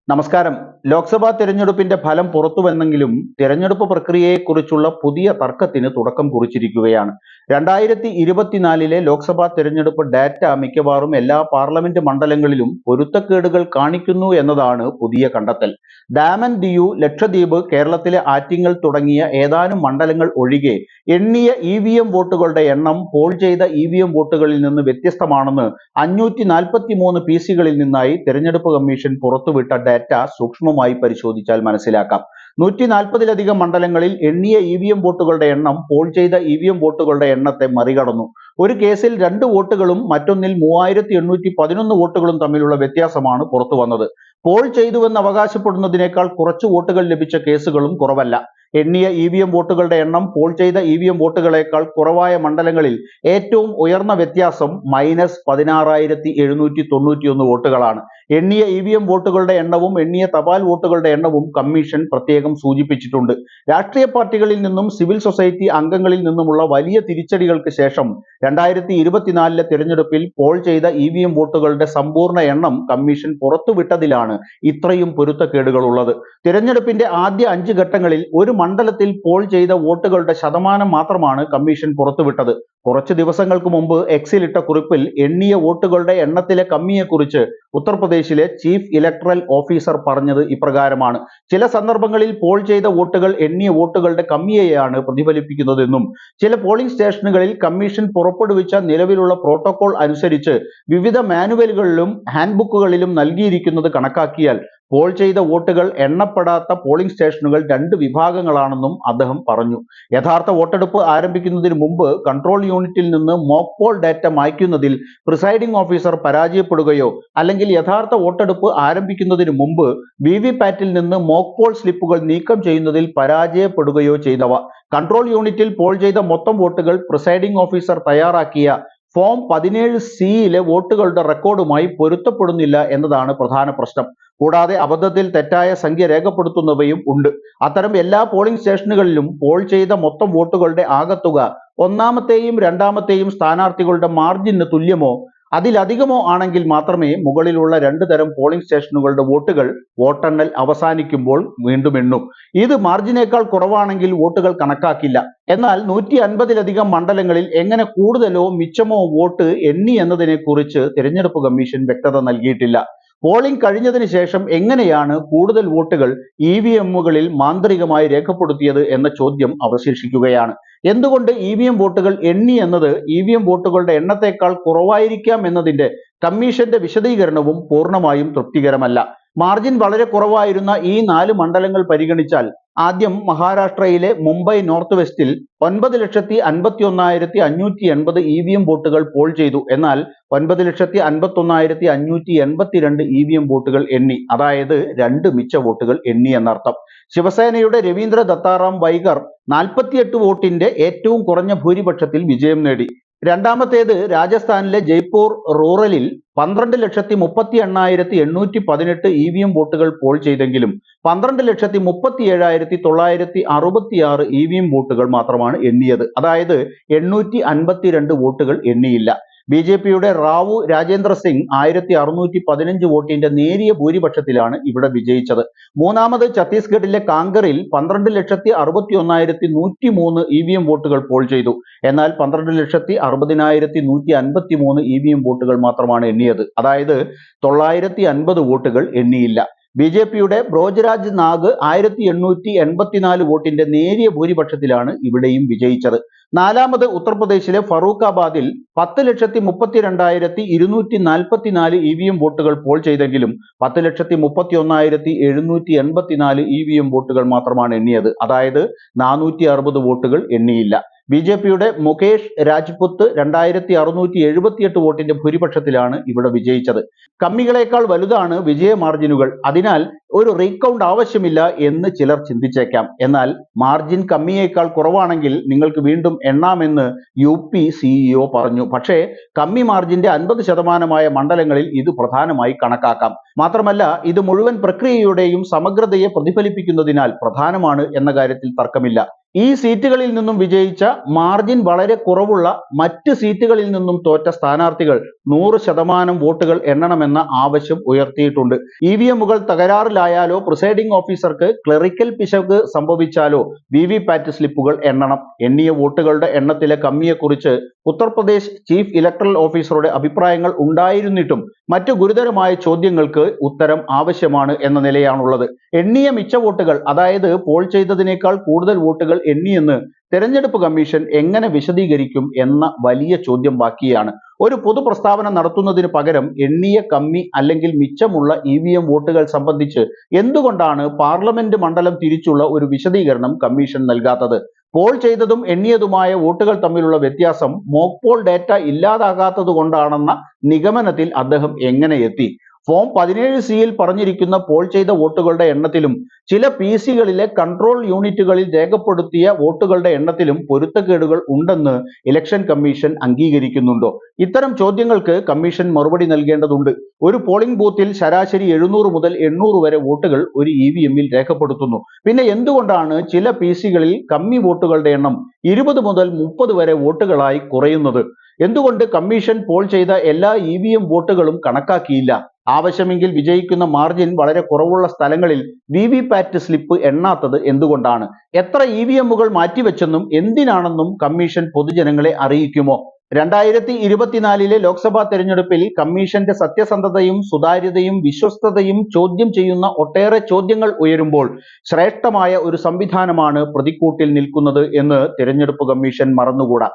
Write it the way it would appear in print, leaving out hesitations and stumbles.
നമസ്കാരം. ലോക്സഭാ തെരഞ്ഞെടുപ്പിന്റെ ഫലം പുറത്തുവന്നെങ്കിലും തെരഞ്ഞെടുപ്പ് പ്രക്രിയയെക്കുറിച്ചുള്ള പുതിയ തർക്കത്തിന് തുടക്കം കുറിച്ചിരിക്കുകയാണ്. 2024 ലോക്സഭാ തെരഞ്ഞെടുപ്പ് ഡാറ്റ മിക്കവാറും എല്ലാ പാർലമെന്റ് മണ്ഡലങ്ങളിലും പൊരുത്തക്കേടുകൾ കാണിക്കുന്നു എന്നതാണ് പുതിയ കണ്ടെത്തൽ. ദാമൻ ദിയു, ലക്ഷദ്വീപ്, കേരളത്തിലെ ആറ്റിങ്ങൽ തുടങ്ങിയ ഏതാനും മണ്ഡലങ്ങൾ ഒഴികെ എണ്ണിയ EVM വോട്ടുകളുടെ എണ്ണം പോൾ ചെയ്ത EVM വോട്ടുകളിൽ നിന്ന് വ്യത്യസ്തമാണെന്ന് 543 PCകളിൽ നിന്നായി തെരഞ്ഞെടുപ്പ് കമ്മീഷൻ പുറത്തുവിട്ട ഡാറ്റ സൂക്ഷ്മമായി പരിശോധിച്ചാൽ മനസ്സിലാക്കാം. 140ലധികം മണ്ഡലങ്ങളിൽ എണ്ണിയ EVM വോട്ടുകളുടെ എണ്ണം പോൾ ചെയ്ത EVM വോട്ടുകളുടെ എണ്ണത്തെ മറികടന്നു. ഒരു കേസിൽ 2 വോട്ടുകളും മറ്റൊന്നിൽ 3811 വോട്ടുകളും തമ്മിലുള്ള വ്യത്യാസമാണ് പുറത്തു വന്നത്. പോൾ ചെയ്തുവെന്ന് അവകാശപ്പെടുന്നതിനേക്കാൾ കുറച്ച് വോട്ടുകൾ ലഭിച്ച കേസുകളും കുറവല്ല. എണ്ണിയ EVM വോട്ടുകളുടെ എണ്ണം പോൾ ചെയ്ത EVM വോട്ടുകളേക്കാൾ കുറവായ മണ്ഡലങ്ങളിൽ ഏറ്റവും ഉയർന്ന വ്യത്യാസം -16,791 വോട്ടുകളാണ്. എണ്ണിയ EVM വോട്ടുകളുടെ എണ്ണവും എണ്ണിയ തപാൽ വോട്ടുകളുടെ എണ്ണവും കമ്മീഷൻ പ്രത്യേകം സൂചിപ്പിച്ചിട്ടുണ്ട്. രാഷ്ട്രീയ പാർട്ടികളിൽ നിന്നും സിവിൽ സൊസൈറ്റി അംഗങ്ങളിൽ നിന്നുമുള്ള വലിയ തിരിച്ചടികൾക്ക് ശേഷം 2024 തിരഞ്ഞെടുപ്പിൽ പോൾ ചെയ്ത EVM വോട്ടുകളുടെ സമ്പൂർണ്ണ എണ്ണം കമ്മീഷൻ പുറത്തുവിട്ടതിലാണ് ഇത്രയും പൊരുത്തക്കേടുകൾ ഉള്ളത്. തിരഞ്ഞെടുപ്പിന്റെ ആദ്യ 5 ഘട്ടങ്ങളിൽ ഒരു മണ്ഡലത്തിൽ പോൾ ചെയ്ത വോട്ടുകളുടെ ശതമാനം മാത്രമാണ് കമ്മീഷൻ പുറത്തുവിട്ടത്. കുറച്ച് ദിവസങ്ങൾക്ക് മുമ്പ് എക്സിലിട്ട കുറിപ്പിൽ എണ്ണിയ വോട്ടുകളുടെ എണ്ണത്തിലെ കമ്മിയെക്കുറിച്ച് ഉത്തർപ്രദേശിലെ ചീഫ് ഇലക്ടറൽ ഓഫീസർ പറഞ്ഞത് ഇപ്രകാരമാണ്: ചില സന്ദർഭങ്ങളിൽ പോൾ ചെയ്ത വോട്ടുകൾ എണ്ണിയ വോട്ടുകളുടെ കമ്മിയെയാണ് പ്രതിഫലിപ്പിക്കുന്നതെന്നും ചില പോളിംഗ് സ്റ്റേഷനുകളിൽ കമ്മീഷൻ പുറപ്പെടുവിച്ച നിലവിലുള്ള പ്രോട്ടോകോൾ അനുസരിച്ച് വിവിധ മാനുവലുകളിലും ഹാൻഡ്ബുക്കുകളിലും നൽകിയിരിക്കുന്നത് കണക്കാക്കിയാൽ പോൾ ചെയ്ത വോട്ടുകൾ എണ്ണപ്പെടാത്ത പോളിംഗ് സ്റ്റേഷനുകൾ 2 വിഭാഗങ്ങളാണെന്നും അദ്ദേഹം പറഞ്ഞു. യഥാർത്ഥ വോട്ടെടുപ്പ് ആരംഭിക്കുന്നതിന് മുമ്പ് കൺട്രോൾ യൂണിറ്റിൽ നിന്ന് മോക്ക് പോൾ ഡാറ്റ മായ്ക്കുന്നതിൽ പ്രിസൈഡിംഗ് ഓഫീസർ പരാജയപ്പെടുകയോ അല്ലെങ്കിൽ യഥാർത്ഥ വോട്ടെടുപ്പ് ആരംഭിക്കുന്നതിന് മുമ്പ് VVPAT-ൽ നിന്ന് മോക്ക് പോൾ സ്ലിപ്പുകൾ നീക്കം ചെയ്യുന്നതിൽ പരാജയപ്പെടുകയോ ചെയ്തവ. കൺട്രോൾ യൂണിറ്റിൽ പോൾ ചെയ്ത മൊത്തം വോട്ടുകൾ പ്രിസൈഡിംഗ് ഓഫീസർ തയ്യാറാക്കിയ ഫോം 17C-യിലെ വോട്ടുകളുടെ റെക്കോർഡുമായി പൊരുത്തപ്പെടുന്നില്ല എന്നതാണ് പ്രധാന പ്രശ്നം. കൂടാതെ അബദ്ധത്തിൽ തെറ്റായ സംഖ്യ രേഖപ്പെടുത്തുന്നവയും ഉണ്ട്. അത്തരം എല്ലാ പോളിംഗ് സ്റ്റേഷനുകളിലും പോൾ ചെയ്ത മൊത്തം വോട്ടുകളുടെ ആകെത്തുക ഒന്നാമത്തെയും രണ്ടാമത്തെയും സ്ഥാനാർത്ഥികളുടെ മാർജിന് തുല്യമോ അതിലധികമോ ആണെങ്കിൽ മാത്രമേ മുകളിലുള്ള 2 തരം പോളിംഗ് സ്റ്റേഷനുകളുടെ വോട്ടുകൾ വോട്ടെണ്ണൽ അവസാനിക്കുമ്പോൾ വീണ്ടും എണ്ണൂ. ഇത് മാർജിനേക്കാൾ കുറവാണെങ്കിൽ വോട്ടുകൾ കണക്കാക്കില്ല. എന്നാൽ 150ലധികം മണ്ഡലങ്ങളിൽ എങ്ങനെ കൂടുതലോ മിച്ചമോ വോട്ട് എണ്ണി എന്നതിനെക്കുറിച്ച് തിരഞ്ഞെടുപ്പ് കമ്മീഷൻ വ്യക്തത നൽകിയിട്ടില്ല. പോളിംഗ് കഴിഞ്ഞതിന് ശേഷം എങ്ങനെയാണ് കൂടുതൽ വോട്ടുകൾ EVM-കളിൽ മാന്ത്രികമായി രേഖപ്പെടുത്തിയത് എന്ന ചോദ്യം അവശേഷിക്കുകയാണ്. എന്തുകൊണ്ട് EVM വോട്ടുകൾ എണ്ണി എന്നത് EVM വോട്ടുകളുടെ എണ്ണത്തേക്കാൾ കുറവായിരിക്കാം എന്നതിന്റെ കമ്മീഷന്റെ വിശദീകരണവും പൂർണ്ണമായും തൃപ്തികരമല്ല. മാർജിൻ വളരെ കുറവായിരുന്ന ഈ 4 മണ്ഡലങ്ങൾ പരിഗണിച്ചാൽ ആദ്യം മഹാരാഷ്ട്രയിലെ മുംബൈ നോർത്ത് വെസ്റ്റിൽ 9,51,580 EVM വോട്ടുകൾ പോൾ ചെയ്തു. എന്നാൽ 9,51,582 EVM വോട്ടുകൾ എണ്ണി. അതായത് 2 മിച്ച വോട്ടുകൾ എണ്ണി എന്നർത്ഥം. ശിവസേനയുടെ രവീന്ദ്ര ദത്താറാം വൈകർ 48 വോട്ടിന്റെ ഏറ്റവും കുറഞ്ഞ ഭൂരിപക്ഷത്തിൽ വിജയം നേടി. രണ്ടാമത്തേത് രാജസ്ഥാനിലെ ജയ്പൂർ റൂറലിൽ 12,38,818 EVM വോട്ടുകൾ പോൾ ചെയ്തെങ്കിലും 12,37,966 EVM വോട്ടുകൾ മാത്രമാണ് എണ്ണിയത്. അതായത് 852 വോട്ടുകൾ എണ്ണിയില്ല. BJP-യുടെ റാവു രാജേന്ദ്ര സിംഗ് 1615 വോട്ടിന്റെ നേരിയ ഭൂരിപക്ഷത്തിലാണ് ഇവിടെ വിജയിച്ചത്. മൂന്നാമത് ഛത്തീസ്ഗഡിലെ കാങ്കറിൽ 12,61,103 EVM വോട്ടുകൾ പോൾ ചെയ്തു. എന്നാൽ 12,60,153 EVM വോട്ടുകൾ മാത്രമാണ് എണ്ണിയത്. അതായത് 950 വോട്ടുകൾ എണ്ണിയില്ല. BJP-യുടെ ബ്രോജ്രാജ് നാഗ് 1884 വോട്ടിന്റെ നേരിയ ഭൂരിപക്ഷത്തിലാണ് ഇവിടെയും വിജയിച്ചത്. നാലാമത് ഉത്തർപ്രദേശിലെ ഫറൂഖാബാദിൽ 10,32,244 EVM വോട്ടുകൾ പോൾ ചെയ്തെങ്കിലും 10,31,784 EVM വോട്ടുകൾ മാത്രമാണ് എണ്ണിയത്. അതായത് 460 വോട്ടുകൾ എണ്ണിയില്ല. BJP-യുടെ മുകേഷ് രാജ്പുത്ത് 2,678 വോട്ടിന്റെ ഭൂരിപക്ഷത്തിലാണ് ഇവിടെ വിജയിച്ചത്. കമ്മികളേക്കാൾ വലുതാണ് വിജയ മാർജിനുകൾ. അതിനാൽ ഒരു റീകൗണ്ട് ആവശ്യമില്ല എന്ന് ചിലർ ചിന്തിച്ചേക്കാം. എന്നാൽ മാർജിൻ കമ്മിയേക്കാൾ കുറവാണെങ്കിൽ നിങ്ങൾക്ക് വീണ്ടും എണ്ണാമെന്ന് UP CEO പറഞ്ഞു. പക്ഷേ കമ്മി മാർജിന്റെ 50% മണ്ഡലങ്ങളിൽ ഇത് പ്രധാനമായി കണക്കാക്കാം. മാത്രമല്ല ഇത് മുഴുവൻ പ്രക്രിയയുടെയും സമഗ്രതയെ പ്രതിഫലിപ്പിക്കുന്നതിനാൽ പ്രധാനമാണ് എന്ന കാര്യത്തിൽ തർക്കമില്ല. ഈ സീറ്റുകളിൽ നിന്നും വിജയിച്ച മാർജിൻ വളരെ കുറവുള്ള മറ്റ് സീറ്റുകളിൽ നിന്നും തോറ്റ സ്ഥാനാർത്ഥികൾ 100% വോട്ടുകൾ എണ്ണണമെന്ന ആവശ്യം ഉയർത്തിയിട്ടുണ്ട്. EVMകൾ തകരാറിലായാലോ പ്രിസൈഡിംഗ് ഓഫീസർക്ക് ക്ലറിക്കൽ പിശക് സംഭവിച്ചാലോ VVPAT സ്ലിപ്പുകൾ എണ്ണണം. എണ്ണിയ വോട്ടുകളുടെ എണ്ണത്തിലെ കമ്മിയെക്കുറിച്ച് ഉത്തർപ്രദേശ് ചീഫ് ഇലക്ടറൽ ഓഫീസറുടെ അഭിപ്രായങ്ങൾ ഉണ്ടായിരുന്നിട്ടും മറ്റു ഗുരുതരമായ ചോദ്യങ്ങൾക്ക് ഉത്തരം ആവശ്യമാണ് എന്ന നിലയാണുള്ളത്. എണ്ണിയ മിച്ച വോട്ടുകൾ, അതായത് പോൾ ചെയ്തതിനേക്കാൾ കൂടുതൽ വോട്ടുകൾ എണ്ണിയെന്ന് തെരഞ്ഞെടുപ്പ് കമ്മീഷൻ എങ്ങനെ വിശദീകരിക്കും എന്ന വലിയ ചോദ്യം ബാക്കിയാണ്. ഒരു പൊതു പ്രസ്താവന നടത്തുന്നതിന് പകരം എണ്ണിയ കമ്മി അല്ലെങ്കിൽ മിച്ചമുള്ള EVM വോട്ടുകൾ സംബന്ധിച്ച് എന്തുകൊണ്ടാണ് പാർലമെന്റ് മണ്ഡലം തിരിച്ചുള്ള ഒരു വിശദീകരണം കമ്മീഷൻ നൽകാത്തത്? പോൾ ചെയ്തതും എണ്ണിയതുമായ വോട്ടുകൾ തമ്മിലുള്ള വ്യത്യാസം മോക്ക് പോൾ ഡാറ്റ ഇല്ലാതാകാത്തത് കൊണ്ടാണെന്ന നിഗമനത്തിൽ അദ്ദേഹം എങ്ങനെ എത്തി? ഫോം 17C പറഞ്ഞിരിക്കുന്ന പോൾ ചെയ്ത വോട്ടുകളുടെ എണ്ണത്തിലും ചില PC-കളിലെ കൺട്രോൾ യൂണിറ്റുകളിൽ രേഖപ്പെടുത്തിയ വോട്ടുകളുടെ എണ്ണത്തിലും പൊരുത്തക്കേടുകൾ ഉണ്ടെന്ന് ഇലക്ഷൻ കമ്മീഷൻ അംഗീകരിക്കുന്നുണ്ടോ? ഇത്തരം ചോദ്യങ്ങൾക്ക് കമ്മീഷൻ മറുപടി നൽകേണ്ടതുണ്ട്. ഒരു പോളിംഗ് ബൂത്തിൽ ശരാശരി 700 മുതൽ 800 വരെ വോട്ടുകൾ ഒരു EVMൽ രേഖപ്പെടുത്തുന്നു. പിന്നെ എന്തുകൊണ്ടാണ് ചില PC-കളിൽ കമ്മി വോട്ടുകളുടെ എണ്ണം 20 മുതൽ 30 വരെ വോട്ടുകളായി കുറയുന്നത്? എന്തുകൊണ്ട് കമ്മീഷൻ പോൾ ചെയ്ത എല്ലാ EVM വോട്ടുകളും കണക്കാക്കിയില്ല? ആവശ്യമെങ്കിൽ വിജയിക്കുന്ന മാർജിൻ വളരെ കുറവുള്ള സ്ഥലങ്ങളിൽ VVPAT സ്ലിപ്പ് എണ്ണാത്തത് എന്തുകൊണ്ടാണ്? എത്ര EVMകൾ മാറ്റിവെച്ചെന്നും എന്തിനാണെന്നും കമ്മീഷൻ പൊതുജനങ്ങളെ അറിയിക്കുമോ? 2024 ലോക്സഭാ തെരഞ്ഞെടുപ്പിൽ കമ്മീഷന്റെ സത്യസന്ധതയും സുതാര്യതയും വിശ്വസ്തതയും ചോദ്യം ചെയ്യുന്ന ഒട്ടേറെ ചോദ്യങ്ങൾ ഉയരുമ്പോൾ ശ്രേഷ്ഠമായ ഒരു സംവിധാനമാണ് പ്രതിക്കൂട്ടിൽ നിൽക്കുന്നത് എന്ന് തെരഞ്ഞെടുപ്പ് കമ്മീഷൻ മറന്നുകൂടാ.